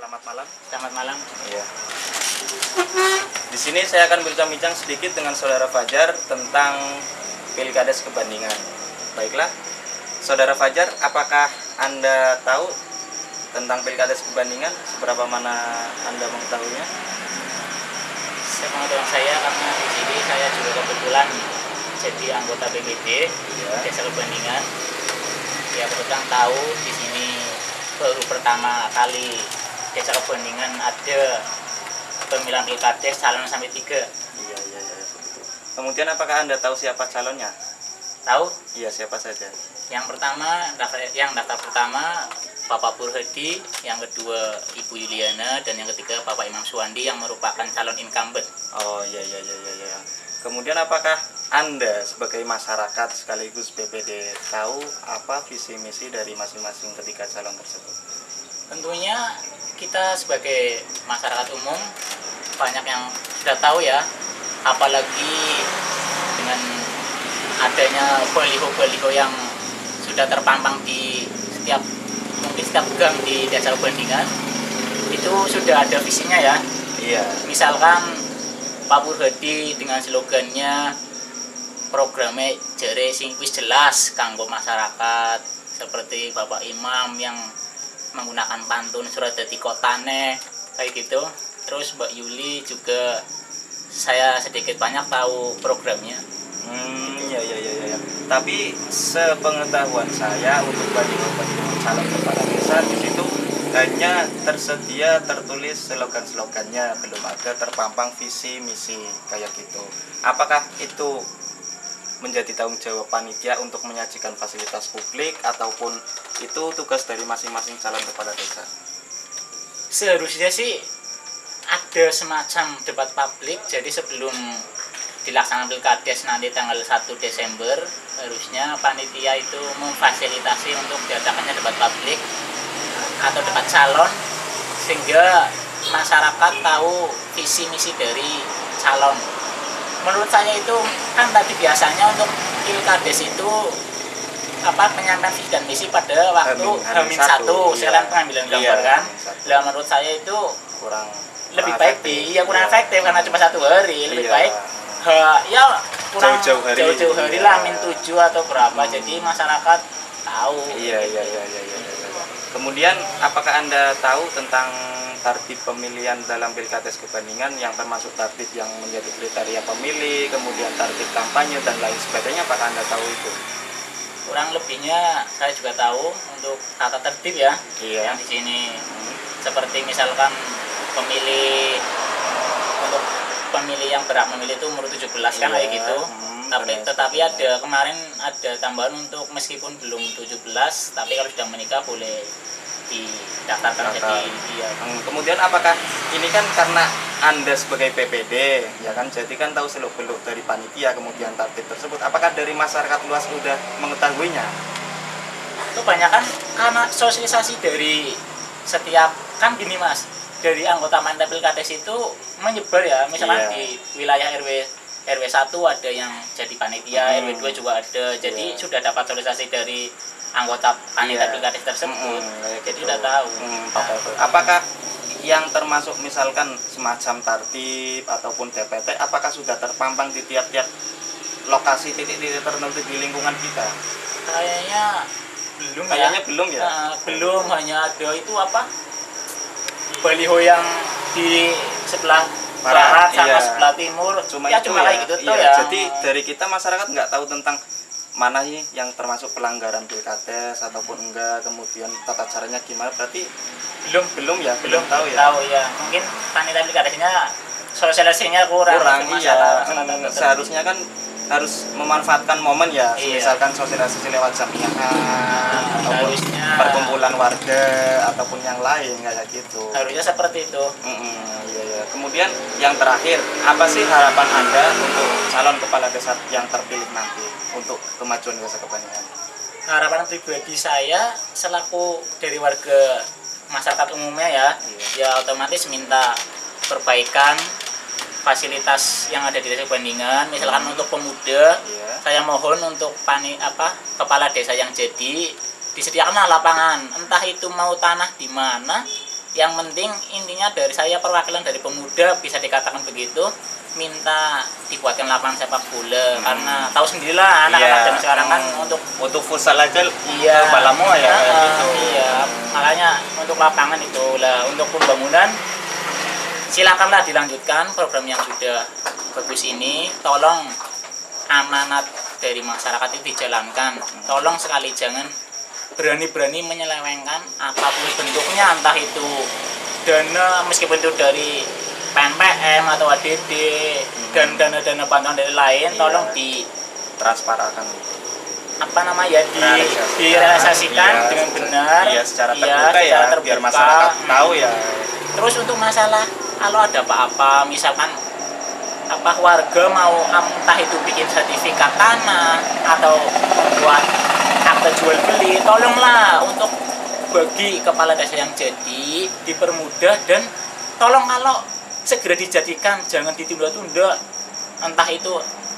Selamat malam. Selamat malam. Iya. Di sini saya akan bincang-bincang sedikit dengan Saudara Fajar tentang Pilkades Kebandingan. Baiklah, Saudara Fajar, apakah Anda tahu tentang Pilkades Kebandingan? Seberapa mana Anda mengetahuinya? Sepengetahuan saya, karena di sini saya juga kebetulan jadi anggota BPD Desa Kebandingan. Ya, kebetulan tahu di sini baru pertama kali Desa Kebandingan ada pemilihan pilkades calon sampai 3. Iya. Kemudian apakah Anda tahu siapa calonnya? Tahu? Iya, siapa saja? Yang daftar pertama Bapak Purhadi, yang kedua Ibu Yuliana, dan yang ketiga Bapak Imam Suwandi yang merupakan calon incumbent. Oh iya. Kemudian apakah Anda sebagai masyarakat sekaligus BPD tahu apa visi misi dari masing-masing ketiga calon tersebut? Tentunya kita sebagai masyarakat umum banyak yang sudah tahu ya, apalagi dengan adanya baliho-baliho yang sudah terpampang di setiap gang di Desa Kebandingan. Itu sudah ada visinya ya. Iya. Misalkan Pak Purhadi dengan slogannya programnya jere sing wis jelas kanggo masyarakat, seperti Bapak Imam yang menggunakan pantun surat dadi kotane kayak gitu. Terus Mbak Yuli juga saya sedikit banyak tahu programnya. Iya. Tapi sepengetahuan saya untuk baliho-baliho calon kepala desa di situ hanya tertulis slogan-slogannya, belum ada terpampang visi misi kayak gitu. Apakah itu menjadi tanggung jawab panitia untuk menyajikan fasilitas publik ataupun itu tugas dari masing-masing calon kepala desa? Seharusnya sih ada semacam debat publik. Jadi sebelum dilaksanakan pilkades nanti tanggal 1 Desember, harusnya panitia itu memfasilitasi untuk diadakannya debat publik atau debat calon, sehingga masyarakat tahu visi misi dari calon. Menurut saya itu kan tadi biasanya untuk pilkades itu penyampaian visi dan misi pada waktu H-1 sekarang pengambilan gambar kan. Nah, menurut saya itu kurang lebih baik kurang efektif karena cuma 1 hari. Lebih baik kurang jauh-jauh hari lah, -7 atau berapa. Jadi masyarakat tahu. Iya. Kemudian apakah Anda tahu tentang tertib pemilihan dalam Pilkades Kebandingan yang termasuk tertib yang menjadi kriteria pemilih, kemudian tertib kampanye dan lain sebagainya? Apakah Anda tahu itu? Kurang lebihnya saya juga tahu untuk tata tertib ya. Iya. Yang di sini seperti misalkan untuk pemilih yang berhak memilih itu umur 17 kan kayak gitu. Tetapi kemarin ada tambahan untuk meskipun belum 17 tapi kalau sudah menikah boleh didaftarkan jadi dia. Kemudian apakah ini kan karena Anda sebagai PPD ya kan, jadi kan tahu seluk-beluk dari panitia kemudian tertib tersebut, apakah dari masyarakat luas sudah mengetahuinya? Kebanyakan karena sosialisasi dari setiap kan gini Mas, dari anggota panitia pilkades itu menyebar ya, misalnya di wilayah RW 1 ada yang jadi panitia, RW 2 juga ada, jadi sudah dapat sosialisasi dari anggota panitia pilkades tersebut, jadi udah tahu. Apakah yang termasuk misalkan semacam tertib ataupun DPT, apakah sudah terpampang di tiap-tiap lokasi titik-titik tertentu di lingkungan kita? Kayaknya belum ya. Belum, hanya ada itu baliho yang di sebelah barat sama sebelah timur, cuma kayak gitu tuh ya. Jadi dari kita masyarakat nggak tahu tentang mana sih yang termasuk pelanggaran pilkades ataupun enggak, kemudian tata caranya gimana, berarti belum tahu ya. Mungkin panitia pilkadesnya sosialisasinya kurang iya. Seharusnya kan harus memanfaatkan momen ya, misalkan sosialisasi lewat jaminan ataupun perkumpulan warga ataupun yang lain kayak gitu. Harusnya seperti itu. Iya. Kemudian yang terakhir, apa sih harapan Anda untuk calon kepala desa yang terpilih nanti untuk kemajuan Desa Kebandingan? Harapan pribadi saya selaku dari warga masyarakat umumnya ya otomatis minta perbaikan fasilitas yang ada di Desa Kebandingan. Misalkan untuk pemuda, saya mohon untuk kepala desa yang jadi disediakanlah lapangan, entah itu mau tanah di mana Yang penting intinya dari saya perwakilan dari pemuda bisa dikatakan begitu, minta dibuatkan lapangan sepak bola karena tahu sendirilah anak-anak Iya. zaman sekarang kan untuk futsal aja iya balamu ya kayak gitu. iya makanya untuk lapangan itu lah, untuk pembangunan silakanlah dilanjutkan program yang sudah bagus ini, tolong amanat dari masyarakat itu dijalankan, tolong sekali jangan berani-berani menyelewengkan apapun bentuknya, entah itu dana meskipun itu dari PNPM atau ADD dan dana-dana bantuan dari lain, Iya. tolong di Transparankan. apa namanya direalisasikan Iya, dengan benar, iya, secara iya, terbuka ya, secara biar terbuka. masyarakat tahu ya. Terus untuk masalah kalau ada apa-apa, misalkan apa warga mau entah itu bikin sertifikat tanah atau membuat akta jual beli, tolonglah untuk bagi kepala desa yang jadi dipermudah dan tolong kalau segera dijadikan, jangan ditunda-tunda. Entah itu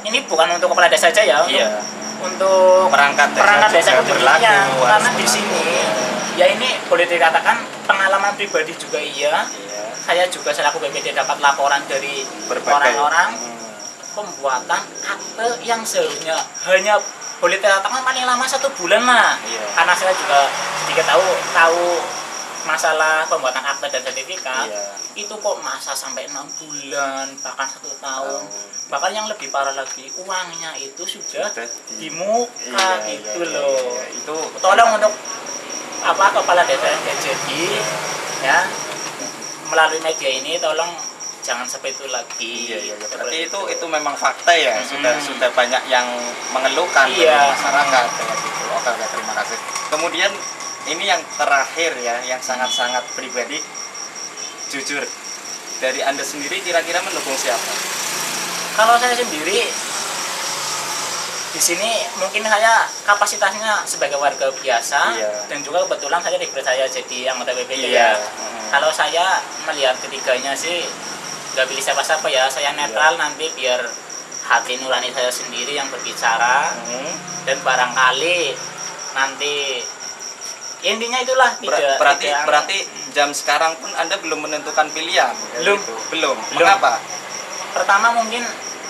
ini bukan untuk kepala desa saja ya, Iya. untuk Perangkat desa juga berlaku, khususnya, harus karena di berlaku. sini ya ini boleh dikatakan pengalaman pribadi juga iya. Iya. Saya juga selaku BPD dapat laporan dari Berbagai orang-orang pembuatan akte yang seharusnya hanya boleh dikatakan paling lama 1 bulan lah. Iya. Karena saya juga sedikit tahu masalah pembuatan akte dan sertifikat, Iya. itu kok masa sampai 6 bulan bahkan 1 tahun. Bahkan yang lebih parah lagi, uangnya itu sudah di muka Iya, gitu iya, loh. iya. Itu Tolong untuk apa kepala desa yang jadi ya melalui media ini tolong jangan seperti itu lagi. Iya, iya, iya. Seperti Berarti itu memang fakta ya. Sudah banyak yang mengeluhkan dari Iya. masyarakat kayak gitu. Oke, terima kasih. Kemudian ini yang terakhir ya, yang sangat-sangat pribadi, jujur dari Anda sendiri kira-kira mendukung siapa? Kalau saya sendiri di sini mungkin saya kapasitasnya sebagai warga biasa, Iya. dan juga kebetulan saya dipercaya jadi anggota BPD Iya. ya. Kalau saya melihat ketiganya sih nggak pilih siapa-siapa ya, saya netral nanti biar hati nurani saya sendiri yang berbicara, dan barangkali nanti intinya itulah Berarti jam sekarang pun Anda belum menentukan pilihan? kayak Belum. gitu? Belum. Mengapa? Pertama mungkin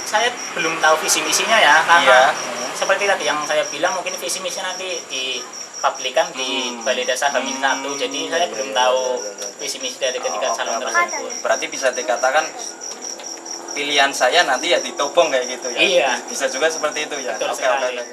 saya belum tahu visi misinya ya, karena Iya. seperti tadi yang saya bilang mungkin visi misinya nanti dipublikkan di Balai Desa Hamin 1, jadi saya belum tahu visi misi dari ketiga calon tersebut. Berarti bisa dikatakan pilihan saya nanti ya ditobong kayak gitu ya? Iya. Bisa juga seperti itu ya? Betul Oke, sekali. oke.